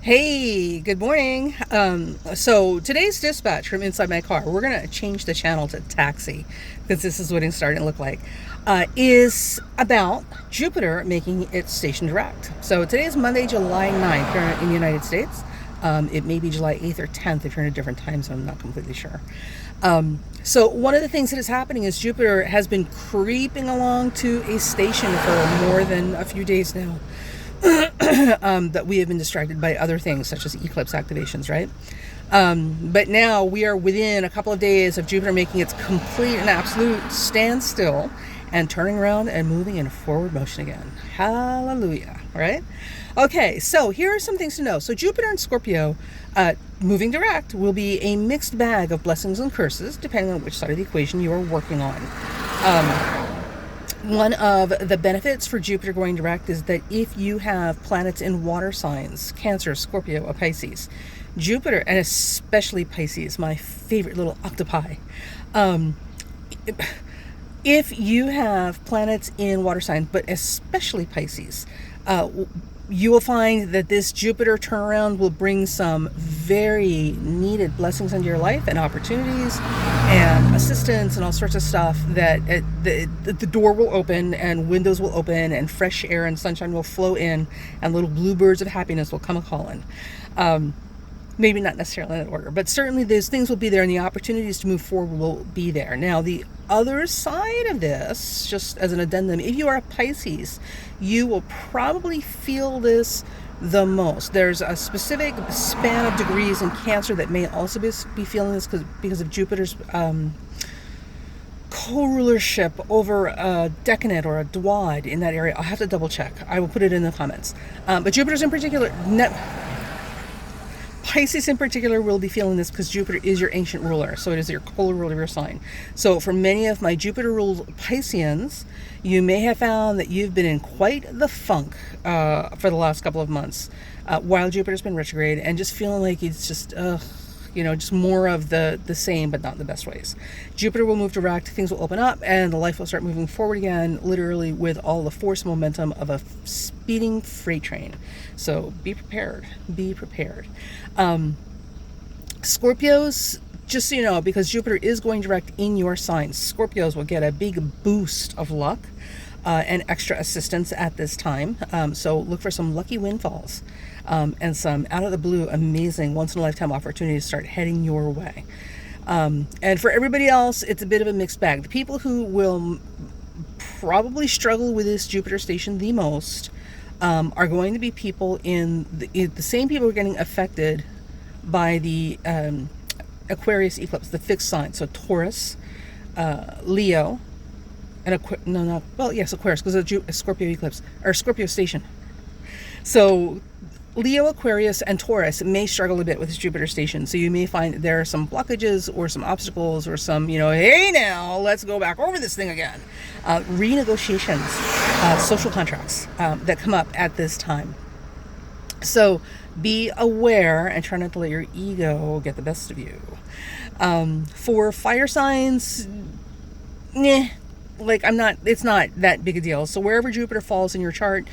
Hey, good morning. So today's dispatch from inside my car, we're going to change the channel to taxi because this is what it's starting to look like, is about Jupiter making its station direct. So today is Monday, July 9th here in the United States. It may be July 8th or 10th if you're in a different time zone, I'm not completely sure. So one of the things that is happening is Jupiter has been creeping along to a station for more than a few days now. That we have been distracted by other things such as eclipse activations, right? But now we are within a couple of days of Jupiter making its complete and absolute standstill and turning around and moving in forward motion again. Hallelujah, right? Okay, so here are some things to know. So Jupiter and Scorpio moving direct will be a mixed bag of blessings and curses depending on which side of the equation you are working on. One of the benefits for Jupiter going direct is that if you have planets in water signs, Cancer, Scorpio, or Pisces, Jupiter, and especially Pisces, my favorite little octopi, if you have planets in water signs, but especially Pisces, you will find that this Jupiter turnaround will bring some very needed blessings into your life and opportunities and assistance and all sorts of stuff that the door will open and windows will open and fresh air and sunshine will flow in and little bluebirds of happiness will come a-calling. Maybe not necessarily in that order, but certainly those things will be there and the opportunities to move forward will be there. Now, the other side of this, just as an addendum, if you are a Pisces, you will probably feel this the most. There's a specific span of degrees in Cancer that may also be feeling this because of Jupiter's co-rulership over a decanate or a duad in that area. I'll have to double check. I will put it in the comments. But Jupiter's in particular... Pisces in particular will be feeling this because Jupiter is your ancient ruler, so it is your co-ruler of your sign. So for many of my Jupiter-ruled Pisceans, you may have found that you've been in quite the funk for the last couple of months while Jupiter's been retrograde and just feeling like it's just, just more of the same, but not in the best ways. Jupiter will move direct, things will open up, and the life will start moving forward again, literally with all the force and momentum of a speeding freight train. So be prepared. Be prepared. Scorpios, just so you know, because Jupiter is going direct in your sign, Scorpios will get a big boost of luck and extra assistance at this time. So look for some lucky windfalls and some out of the blue, amazing once-in-a-lifetime opportunities to start heading your way. And for everybody else, it's a bit of a mixed bag. The people who will probably struggle with this Jupiter station the most are going to be people in the same people who are getting affected by the Aquarius eclipse, the fixed sign. So Taurus, Leo, and Aquarius, because of a Scorpio eclipse, or Scorpio station. So Leo, Aquarius, and Taurus may struggle a bit with this Jupiter station. So you may find there are some blockages or some obstacles or some, hey now, let's go back over this thing again. Renegotiations, social contracts that come up at this time. So be aware and try not to let your ego get the best of you. For fire signs, it's not that big a deal. So wherever Jupiter falls in your chart,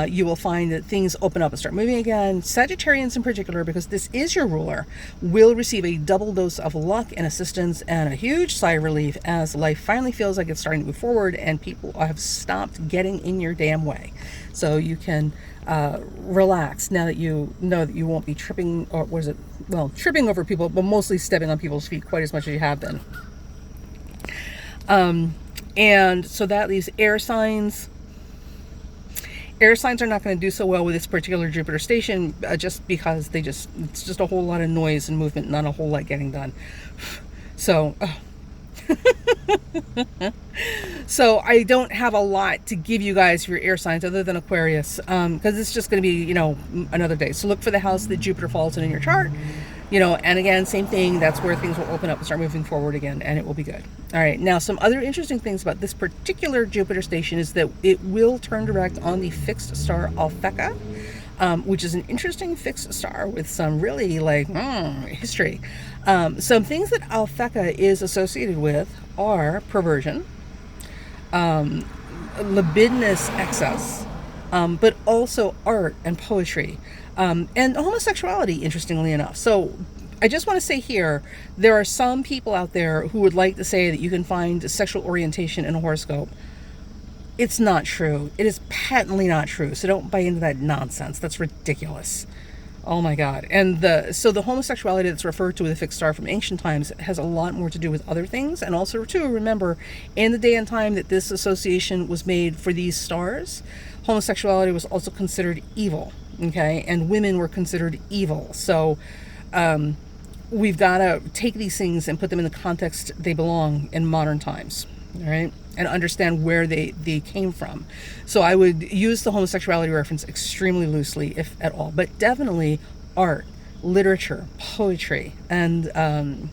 you will find that things open up and start moving again. Sagittarians in particular, because this is your ruler, will receive a double dose of luck and assistance and a huge sigh of relief as life finally feels like it's starting to move forward and people have stopped getting in your damn way. So you can relax now that you know that you won't be tripping, or tripping over people, but mostly stepping on people's feet quite as much as you have been. And so that leaves air signs. Air signs are not going to do so well with this particular Jupiter station just because it's just a whole lot of noise and movement, not a whole lot getting done. So, so I don't have a lot to give you guys for your air signs other than Aquarius, because it's just going to be, another day. So look for the house that Jupiter falls in your chart. And again, same thing, that's where things will open up and start moving forward again, and it will be good. All right, now some other interesting things about this particular Jupiter station is that it will turn direct on the fixed star Alphecca, which is an interesting fixed star with some really history. Some things that Alphecca is associated with are perversion, libidinous excess, but also art and poetry, and homosexuality, interestingly enough. So I just want to say here, there are some people out there who would like to say that you can find sexual orientation in a horoscope. It's not true. It is patently not true. So don't buy into that nonsense. That's ridiculous. Oh my God. And the homosexuality that's referred to with a fixed star from ancient times has a lot more to do with other things. And also, too, remember, in the day and time that this association was made for these stars, homosexuality was also considered evil. Okay. And women were considered evil. So, we've got to take these things and put them in the context they belong in modern times. All right. And understand where they came from. So I would use the homosexuality reference extremely loosely, if at all, but definitely art, literature, poetry, and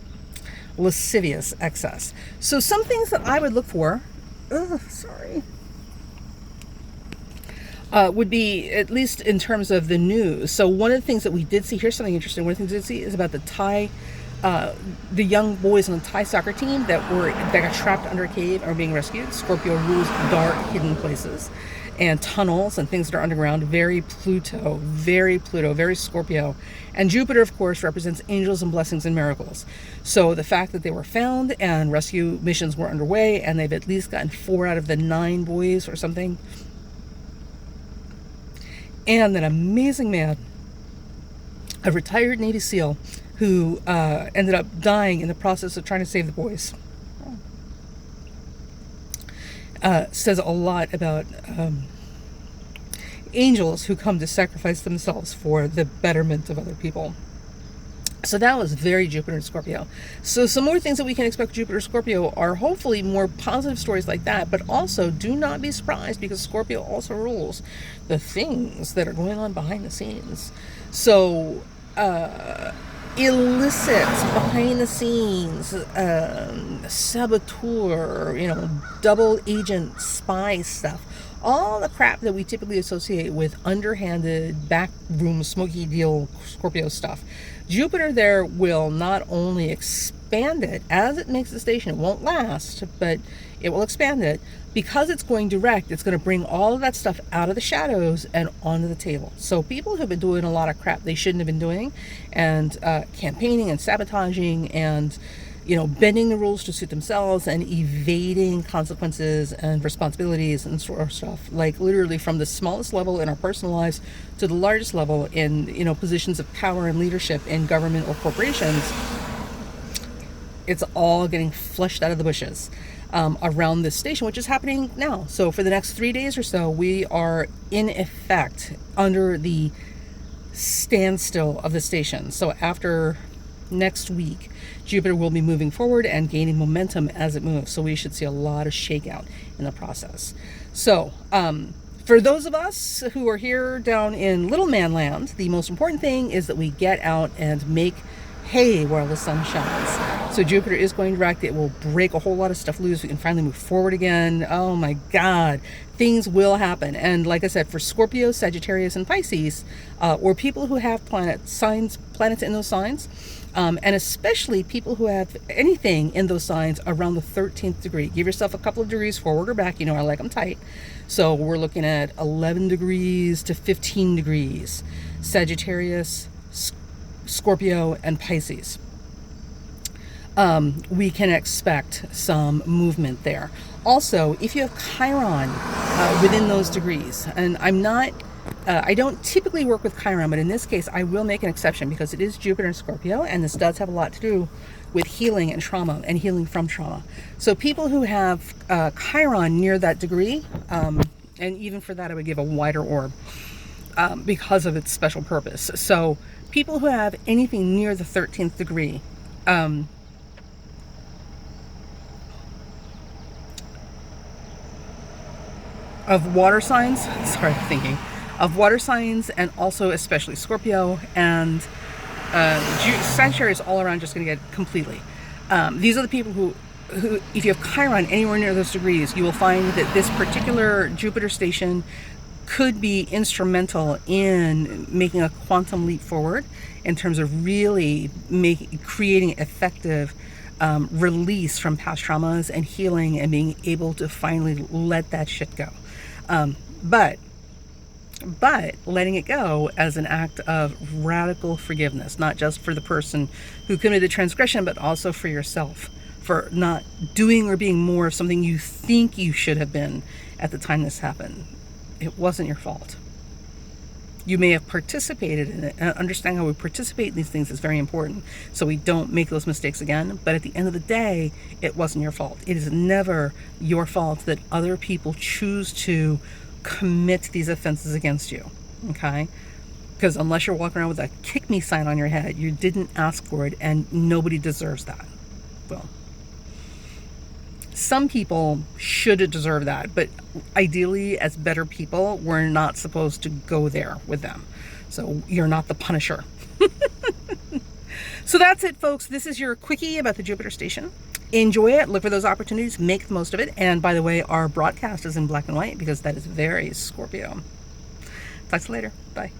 lascivious excess. So some things that I would look for, would be, at least in terms of the news. So one of the things that we did see, here's something interesting. One of the things we did see is about the young boys on the Thai soccer team that got trapped under a cave and are being rescued. Scorpio rules dark, hidden places and tunnels and things that are underground. Very Pluto, very Scorpio. And Jupiter, of course, represents angels and blessings and miracles. So the fact that they were found and rescue missions were underway, and they've at least gotten 4 out of the 9 boys or something. And an amazing man, a retired Navy SEAL, who ended up dying in the process of trying to save the boys. Says a lot about angels who come to sacrifice themselves for the betterment of other people. So that was very Jupiter and Scorpio. So some more things that we can expect Jupiter Scorpio are hopefully more positive stories like that, but also do not be surprised, because Scorpio also rules the things that are going on behind the scenes. So illicit, behind the scenes, saboteur, double agent, spy stuff. All the crap that we typically associate with underhanded, backroom, smoky deal Scorpio stuff. Jupiter there will not only expand it as it makes the station. It won't last, but it will expand it. Because it's going direct, it's going to bring all of that stuff out of the shadows and onto the table. So people who have been doing a lot of crap they shouldn't have been doing, and campaigning and sabotaging and bending the rules to suit themselves and evading consequences and responsibilities and sort of stuff, like literally from the smallest level in our personal lives to the largest level in positions of power and leadership in government or corporations. It's all getting flushed out of the bushes around this station, which is happening now. So for the next 3 days or so, we are in effect under the standstill of the station. So after next week, Jupiter will be moving forward and gaining momentum as it moves. So we should see a lot of shakeout in the process. So for those of us who are here down in Little Man Land, the most important thing is that we get out and make hay while the sun shines. So Jupiter is going direct. It will break a whole lot of stuff loose. We can finally move forward again. Oh my God, things will happen. And like I said, for Scorpio, Sagittarius, and Pisces, or people who have planets in those signs, and especially people who have anything in those signs around the 13th degree. Give yourself a couple of degrees forward or back. I like them tight. So we're looking at 11 degrees to 15 degrees. Sagittarius, Scorpio, and Pisces. We can expect some movement there. Also, if you have Chiron within those degrees, and I don't typically work with Chiron, but in this case, I will make an exception because it is Jupiter and Scorpio, and this does have a lot to do with healing and trauma and healing from trauma. So people who have Chiron near that degree, and even for that, I would give a wider orb because of its special purpose. So people who have anything near the 13th degree, of water signs, of water signs, and also especially Scorpio and Sagittarius all around, just going to get completely. These are the people who, if you have Chiron anywhere near those degrees, you will find that this particular Jupiter station could be instrumental in making a quantum leap forward in terms of really creating effective release from past traumas and healing and being able to finally let that shit go. But but letting it go as an act of radical forgiveness, not just for the person who committed transgression, but also for yourself, for not doing or being more of something you think you should have been at the time this happened. It wasn't your fault. You may have participated in it, and understanding how we participate in these things is very important so we don't make those mistakes again. But at the end of the day, it wasn't your fault. It is never your fault that other people choose to commit these offenses against you, okay? Because unless you're walking around with a kick me sign on your head, you didn't ask for it, and nobody deserves that. Well, some people should deserve that, but ideally, as better people, we're not supposed to go there with them. So you're not the Punisher. So that's it, folks. This is your quickie about the Jupiter station. Enjoy it. Look for those opportunities. Make the most of it. And by the way, our broadcast is in black and white because that is very Scorpio. Talk to you later. Bye.